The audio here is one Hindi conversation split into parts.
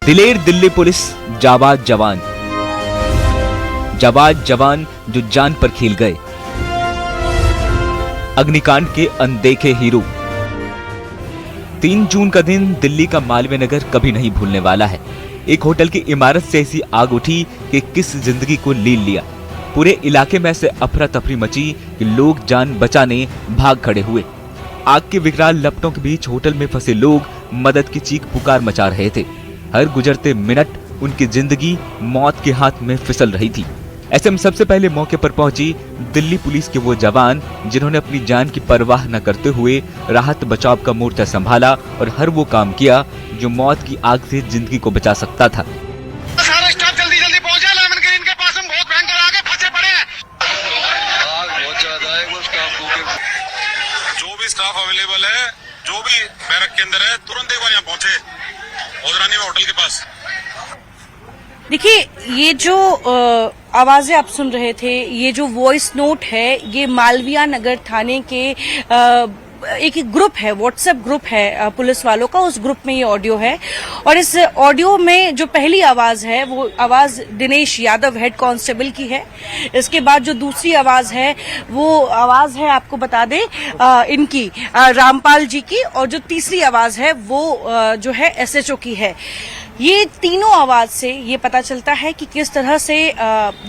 दिलेर दिल्ली पुलिस जाबाज जवान, जाबाज जवान जो जान पर खेल गए। अग्निकांड के अनदेखे हीरो। 3 जून का दिन दिल्ली का मालवीय नगर कभी नहीं भूलने वाला है। एक होटल की इमारत से ऐसी आग उठी कि किस जिंदगी को लील लिया। पूरे इलाके में ऐसे अफरा तफरी मची कि लोग जान बचाने भाग खड़े हुए। आग के विकराल लपटों के बीच होटल में फंसे लोग मदद की चीख पुकार मचा रहे थे। हर गुजरते मिनट उनकी जिंदगी मौत के हाथ में फिसल रही थी। ऐसे में सबसे पहले मौके पर पहुंची दिल्ली पुलिस के वो जवान जिन्होंने अपनी जान की परवाह न करते हुए राहत बचाव का मोर्चा संभाला और हर वो काम किया जो मौत की आग से जिंदगी को बचा सकता था। सारा स्टाफ जल्दी पहुंचे। लेमन ग्रीन के पास हम बहुत भयंकर आगे फंसे पड़े हैं। आग बहुत ज्यादा है। वो स्टाफ जो भी स्टाफ अवेलेबल है, जो भी बैरक के अंदर है, तुरंत एक बार यहाँ पहुंचे ओजरानी में होटल के पास। देखिए, ये जो आवाजें आप सुन रहे थे, ये जो वॉइस नोट है, ये मालवीय नगर थाने के एक ग्रुप है, व्हाट्सएप ग्रुप है पुलिस वालों का। उस ग्रुप में ये ऑडियो है और इस ऑडियो में जो पहली आवाज है वो आवाज दिनेश यादव हेड कांस्टेबल की है। इसके बाद जो दूसरी आवाज है वो आवाज है, आपको बता दें, इनकी रामपाल जी की, और जो तीसरी आवाज है वो जो है एसएचओ की है। ये तीनों आवाज से ये पता चलता है कि किस तरह से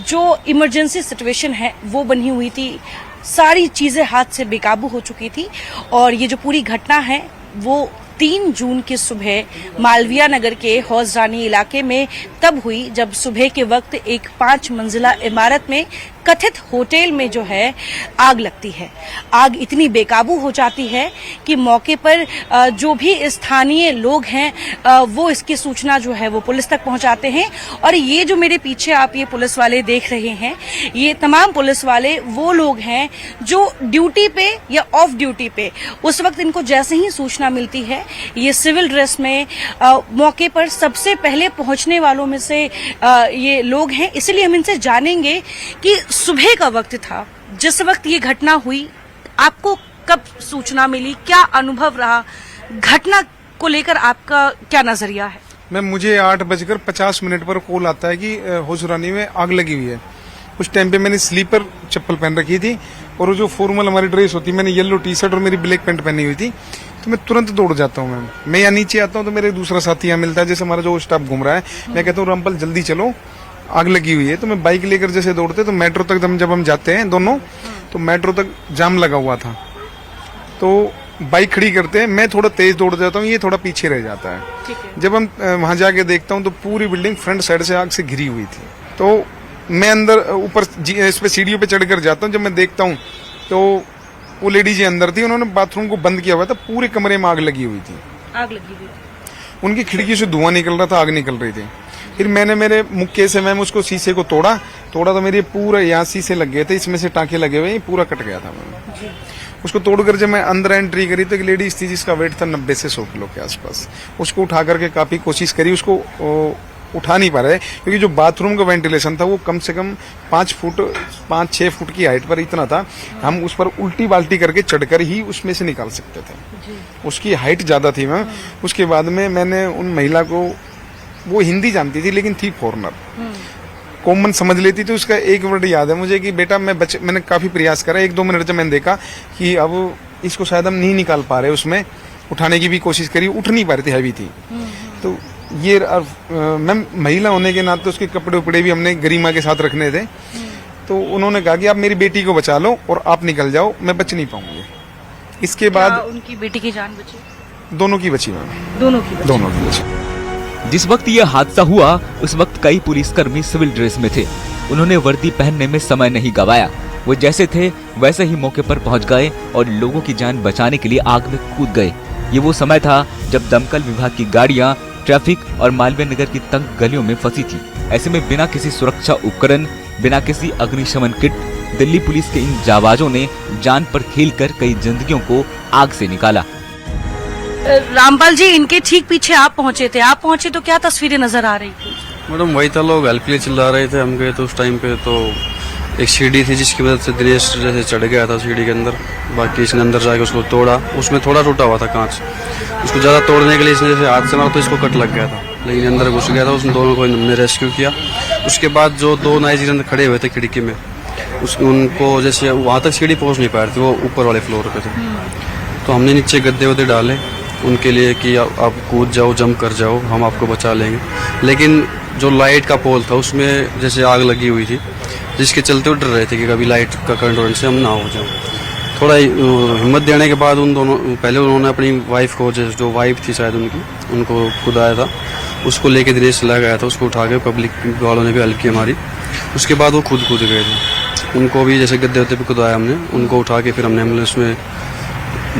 जो इमरजेंसी सिचुएशन है वो बनी हुई थी। सारी चीजें हाथ से बेकाबू हो चुकी थी और ये जो पूरी घटना है वो 3 जून की सुबह मालवीय नगर के हौजरानी इलाके में तब हुई जब सुबह के वक्त एक 5 मंजिला इमारत में कथित होटल में जो है आग लगती है। आग इतनी बेकाबू हो जाती है कि मौके पर जो भी स्थानीय लोग हैं वो इसकी सूचना जो है वो पुलिस तक पहुंचाते हैं। और ये जो मेरे पीछे आप ये पुलिस वाले देख रहे हैं, ये तमाम पुलिस वाले वो लोग हैं जो ड्यूटी पे या ऑफ ड्यूटी पे उस वक्त इनको जैसे ही सूचना मिलती है, ये सिविल ड्रेस में मौके पर सबसे पहले पहुंचने वालों में से ये लोग हैं। इसलिए हम इनसे जानेंगे कि सुबह का वक्त था जिस वक्त ये घटना हुई, आपको कब सूचना मिली, क्या अनुभव रहा, घटना को लेकर आपका क्या नजरिया है? मैम, मुझे 8:50 पर कॉल आता है कि होजरानी में आग लगी हुई है। उस टाइम पे मैंने स्लीपर चप्पल पहन रखी थी और वो जो फॉर्मल हमारी ड्रेस होती है, मैंने येलो टी शर्ट और मेरी ब्लैक पैंट पहनी हुई थी। तो मैं तुरंत दौड़ जाता हूँ मैम। मैं यहाँ नीचे आता हूँ तो मेरे दूसरा साथी यहाँ मिलता है, जैसे हमारा जो स्टाफ घूम रहा है। मैं कहता हूँ रामपाल जल्दी चलो, आग लगी हुई है। तो मैं बाइक लेकर जैसे दौड़ते तो मेट्रो तक जब हम जाते हैं दोनों, तो मेट्रो तक जाम लगा हुआ था। तो बाइक खड़ी करते हैं, मैं थोड़ा तेज दौड़ जाता हूँ, ये थोड़ा पीछे रह जाता है। जब हम वहां जाके देखता हूँ तो पूरी बिल्डिंग फ्रंट साइड से आग से घिरी हुई थी। तो मैं अंदर ऊपर इस पे सीढ़ियों पे चढ़कर जाता हूँ। जब मैं देखता हूँ तो वो लेडी जी अंदर थी, उन्होंने बाथरूम को बंद किया हुआ था। पूरे कमरे में आग लगी हुई थी। आग लगी हुई, उनकी खिड़की से धुआं निकल रहा था, आग निकल रही थी। फिर मैंने मेरे मुक्के से मैम उसको शीशे को तोड़ा तो मेरे पूरा यहाँ शीशे लग गए थे, इसमें से टाँके लगे हुए, पूरा कट गया था मैम। उसको तोड़कर जब मैं अंदर एंट्री करी तो एक लेडीज थी जिसका वेट था 90 से 100 किलो के आसपास। उसको उठा करके काफी कोशिश करी, उसको उठा नहीं पा रहे क्योंकि जो बाथरूम का वेंटिलेशन था वो कम से कम 5-6 फुट की हाइट पर इतना था। हम उस पर उल्टी बाल्टी करके चढ़कर ही उसमें से निकाल सकते थे। उसकी हाइट ज्यादा थी मैम। उसके बाद में मैंने उन महिला को, वो हिंदी जानती थी लेकिन थी फॉरनर, कॉमन समझ लेती थी। उसका एक वर्ड याद है मुझे कि बेटा मैंने काफी प्रयास करा। 1-2 मिनट जब मैंने देखा कि अब इसको शायद हम नहीं निकाल पा रहे, उसमें उठाने की भी कोशिश करी, उठ नहीं पा रही थी, हैवी थी। तो ये मैम महिला होने के नाते उसके कपड़े उपड़े भी हमने गरिमा के साथ रखने थे। तो उन्होंने कहा कि आप मेरी बेटी को बचा लो और आप निकल जाओ, मैं बच नहीं पाऊंगी। इसके बाद उनकी बेटी की जान बची? दोनों की बची मैम, दोनों की बची। जिस वक्त यह हादसा हुआ उस वक्त कई पुलिसकर्मी सिविल ड्रेस में थे। उन्होंने वर्दी पहनने में समय नहीं गवाया। वो जैसे थे वैसे ही मौके पर पहुंच गए और लोगों की जान बचाने के लिए आग में कूद गए। ये वो समय था जब दमकल विभाग की गाड़ियां ट्रैफिक और मालवीय नगर की तंग गलियों में फंसी थी। ऐसे में बिना किसी सुरक्षा उपकरण, बिना किसी अग्निशमन किट, दिल्ली पुलिस के इन जाबाजों ने जान पर खेलकर कई जिंदगियों को आग से निकाला। रामपाल जी, इनके ठीक पीछे आप पहुंचे थे। आप पहुंचे तो क्या तस्वीरें नजर आ रही थी? मैडम वही था, लोग हेल्प के लिए चिल्ला रहे थे। हम गए तो उस टाइम पे तो एक सीढ़ी थी जिसकी वजह से दिनेश जैसे चढ़ गया था सीढ़ी के अंदर, बाकी इसने अंदर जाके उसको तोड़ा, उसमें थोड़ा टूटा हुआ था कांच, उसको ज़्यादा तोड़ने के लिए इसने जैसे हाथ से मारा तो इसको कट लग गया था, लेकिन अंदर घुस गया था, उसने दोनों को हमने रेस्क्यू किया। उसके बाद जो दो नाइजीरियन खड़े हुए थे खिड़की में, उनको जैसे वहाँ तक सीढ़ी पहुँच नहीं पा रही थी, वो ऊपर वाले फ्लोर पे थे, तो हमने नीचे गद्दे वद्दे डाले उनके लिए कि आप कूद जाओ, जंप कर जाओ, हम आपको बचा लेंगे। लेकिन जो लाइट का पोल था उसमें जैसे आग लगी हुई थी, जिसके चलते वो डर रहे थे कि कभी लाइट का करंट से हम ना हो जाए। थोड़ा हिम्मत देने के बाद उन दोनों पहले उन्होंने अपनी वाइफ को, जो वाइफ थी शायद उनकी, उनको खुदाया था, उसको लेके दिनेश चला गया था, उसको उठा के पब्लिक वालों ने भी हेल्प की हमारी। उसके बाद वो खुद कूद गए थे, उनको भी जैसे गद्दे वद्दे पे खुदाया हमने, उनको उठा के फिर हमने एम्बुलेंस में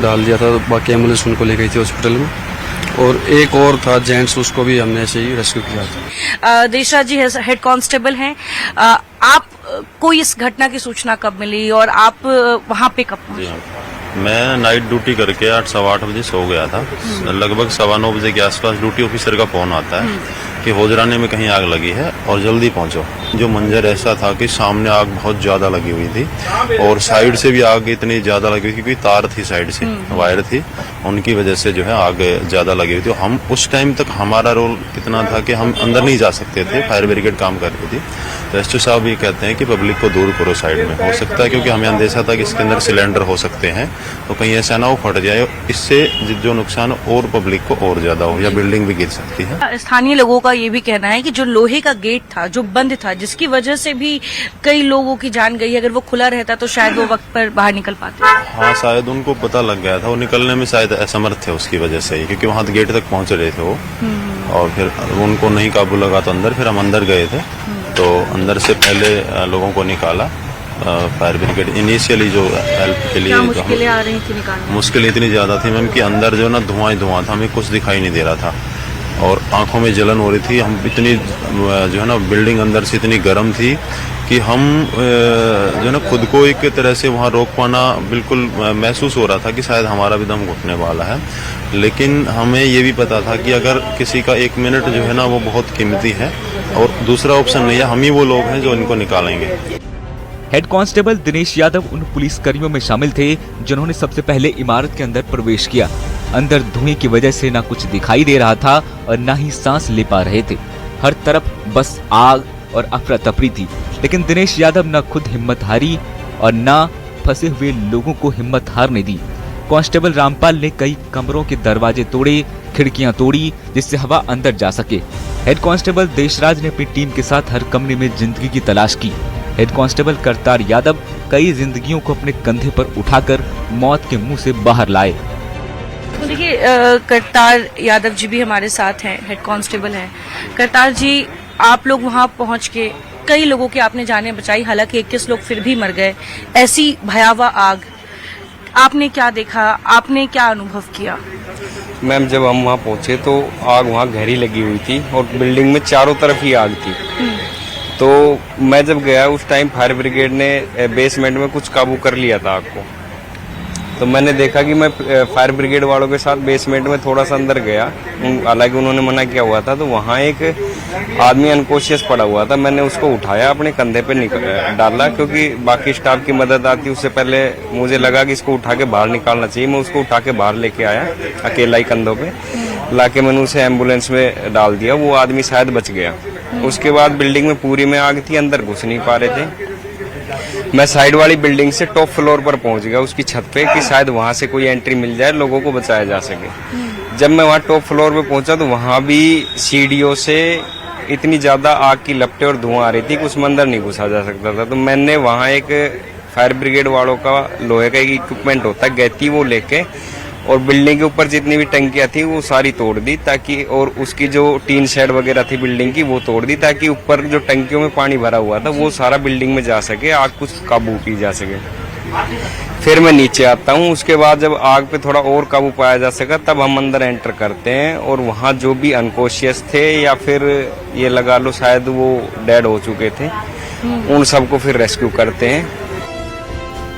डाल दिया था, बाकी एम्बुलेंस उनको ले गई थी हॉस्पिटल में। और एक और था जेंट्स, उसको भी हमने ऐसे ही रेस्क्यू किया था। देशराज जी हेड कांस्टेबल हैं, आप को इस घटना की सूचना कब मिली और आप वहां पे कब पहुंचे? मैं नाइट ड्यूटी करके 8-8:15 बजे सो गया था। लगभग 9:15 बजे के आसपास ड्यूटी ऑफिसर का फोन आता है कि होजराने में कहीं आग लगी है और जल्दी पहुंचो। जो मंजर ऐसा था कि सामने आग बहुत ज्यादा लगी हुई थी और साइड से भी आग इतनी ज्यादा लगी हुई थी क्योंकि तार थी साइड से, वायर थी, उनकी वजह से जो है आग ज्यादा लगी हुई थी। हम उस टाइम तक हमारा रोल इतना था कि हम अंदर नहीं जा सकते थे, फायर ब्रिगेड काम कर रही थी। तो एसटी साहब ये कहते हैं कि पब्लिक को दूर करो साइड में, हो सकता है क्योंकि हमें अंदेशा था कि इसके अंदर सिलेंडर हो सकते हैं, तो कहीं ऐसा ना हो फट जाए, इससे जो नुकसान और पब्लिक को और ज्यादा हो या बिल्डिंग भी गिर सकती है। स्थानीय लोगों का ये भी कहना है कि जो लोहे का गेट था जो बंद था, जिसकी वजह से भी कई लोगों की जान गई, अगर वो खुला रहता तो शायद वो वक्त पर बाहर निकल पाते। हाँ, शायद उनको पता लग गया था, वो निकलने में शायद असमर्थ थे उसकी वजह से ही, क्योंकि वहां गेट तक पहुंच रहे थे वो, और फिर उनको नहीं काबू लगा तो अंदर, फिर हम अंदर गए थे तो अंदर से पहले लोगों को निकाला फायर ब्रिगेड। इनिशियली जो हेल्प के लिए मुश्किलें आ रही थी निकालने? मुश्किल इतनी ज्यादा थी मैम कि अंदर जो ना धुआं ही धुआं था, हमें कुछ दिखाई नहीं दे रहा था और आंखों में जलन हो रही थी। हम इतनी जो है ना बिल्डिंग अंदर से इतनी गर्म थी कि हम जो है ना खुद को एक तरह से वहाँ रोक पाना बिल्कुल महसूस हो रहा था कि शायद हमारा भी दम घुटने वाला है। लेकिन हमें ये भी पता था कि अगर किसी का 1 मिनट जो है ना वो बहुत कीमती है और दूसरा ऑप्शन नहीं है, हम ही वो लोग हैं जो इनको निकालेंगे। हेड कांस्टेबल दिनेश यादव उन पुलिस कर्मियों में शामिल थे जिन्होंने सबसे पहले इमारत के अंदर प्रवेश किया। अंदर धुएं की वजह से ना कुछ दिखाई दे रहा था और ना ही सांस ले पा रहे थे। हर तरफ बस आग और अफरा तफरी थी, लेकिन दिनेश यादव न खुद हिम्मत हारी और न फंसे हुए लोगों को हिम्मत हारने दी। कांस्टेबल रामपाल ने कई कमरों के दरवाजे तोड़े, खिड़कियां तोड़ी जिससे हवा अंदर जा सके। हेड कांस्टेबल देशराज ने अपनी टीम के साथ हर कमरे में जिंदगी की तलाश की। हेड कांस्टेबल करतार यादव कई जिंदगियों को अपने कंधे पर उठाकर मौत के मुंह से बाहर लाए। तो देखिए, करतार यादव जी भी हमारे साथ हैं, हेड कांस्टेबल हैं। करतार जी, आप लोग वहां पहुंच के कई लोगों की आपने जानें बचाई, हालांकि 21 लोग फिर भी मर गए। ऐसी भयावह आग, आपने क्या देखा, आपने क्या अनुभव किया? मैम, जब हम वहाँ पहुंचे तो आग वहाँ गहरी लगी हुई थी और बिल्डिंग में चारों तरफ ही आग थी। तो मैं जब गया उस टाइम फायर ब्रिगेड ने बेसमेंट में कुछ काबू कर लिया था आग को। तो मैंने देखा कि मैं फायर ब्रिगेड वालों के साथ बेसमेंट में थोड़ा सा अंदर गया, हालांकि उन्होंने मना किया हुआ था। तो वहाँ एक आदमी अनकॉन्शियस पड़ा हुआ था, मैंने उसको उठाया, अपने कंधे पे डाला, क्योंकि बाकी स्टाफ की मदद आती उससे पहले मुझे लगा कि इसको उठा के बाहर निकालना चाहिए। मैं उसको उठा के बाहर लेके आया, अकेला ही कंधों पे लाके मैंने उसे एम्बुलेंस में डाल दिया। वो आदमी शायद बच गया। उसके बाद बिल्डिंग में पूरी में आग थी, अंदर घुस नहीं पा रहे थे। मैं साइड वाली बिल्डिंग से टॉप फ्लोर पर पहुंच गया, उसकी छत पे, कि शायद वहां से कोई एंट्री मिल जाए, लोगों को बचाया जा सके। जब मैं वहां टॉप फ्लोर पे पहुंचा तो वहां भी सीढ़ियों से इतनी ज्यादा आग की लपटें और धुआं आ रही थी कि उसमें अंदर नहीं घुसा जा सकता था। तो मैंने वहां एक फायर ब्रिगेड वालों का लोहे का एक इक्विपमेंट होता है गैती, वो लेके और बिल्डिंग के ऊपर जितनी भी टंकियां थी वो सारी तोड़ दी, ताकि, और उसकी जो टीन शेड वगैरह थी बिल्डिंग की वो तोड़ दी, ताकि ऊपर जो टंकियों में पानी भरा हुआ था वो सारा बिल्डिंग में जा सके, आग कुछ काबू की जा सके। फिर मैं नीचे आता हूँ। उसके बाद जब आग पे थोड़ा और काबू पाया जा सका तब हम अंदर एंटर करते हैं और वहाँ जो भी अनकॉन्शियस थे या फिर ये लगा लो शायद वो डेड हो चुके थे, उन सबको फिर रेस्क्यू करते हैं।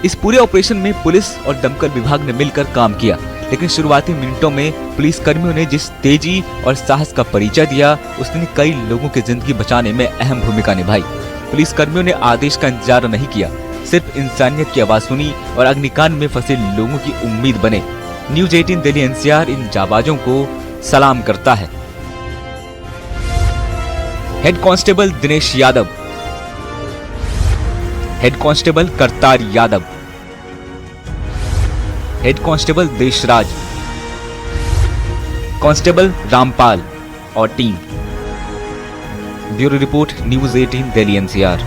इस पूरे ऑपरेशन में पुलिस और दमकल विभाग ने मिलकर काम किया, लेकिन शुरुआती मिनटों में पुलिस कर्मियों ने जिस तेजी और साहस का परिचय दिया, उसने कई लोगों की जिंदगी बचाने में अहम भूमिका निभाई। पुलिसकर्मियों ने आदेश का इंतजार नहीं किया, सिर्फ इंसानियत की आवाज सुनी और अग्निकांड में फंसे लोगों की उम्मीद बने। न्यूज 18 दिल्ली एनसीआर इन जाबाजों को सलाम करता है। Head constable Dinesh Yadav, head constable Kartar Yadav, head constable Deshraj, constable Rampal और team. Bureau report news 18 Delhi NCR.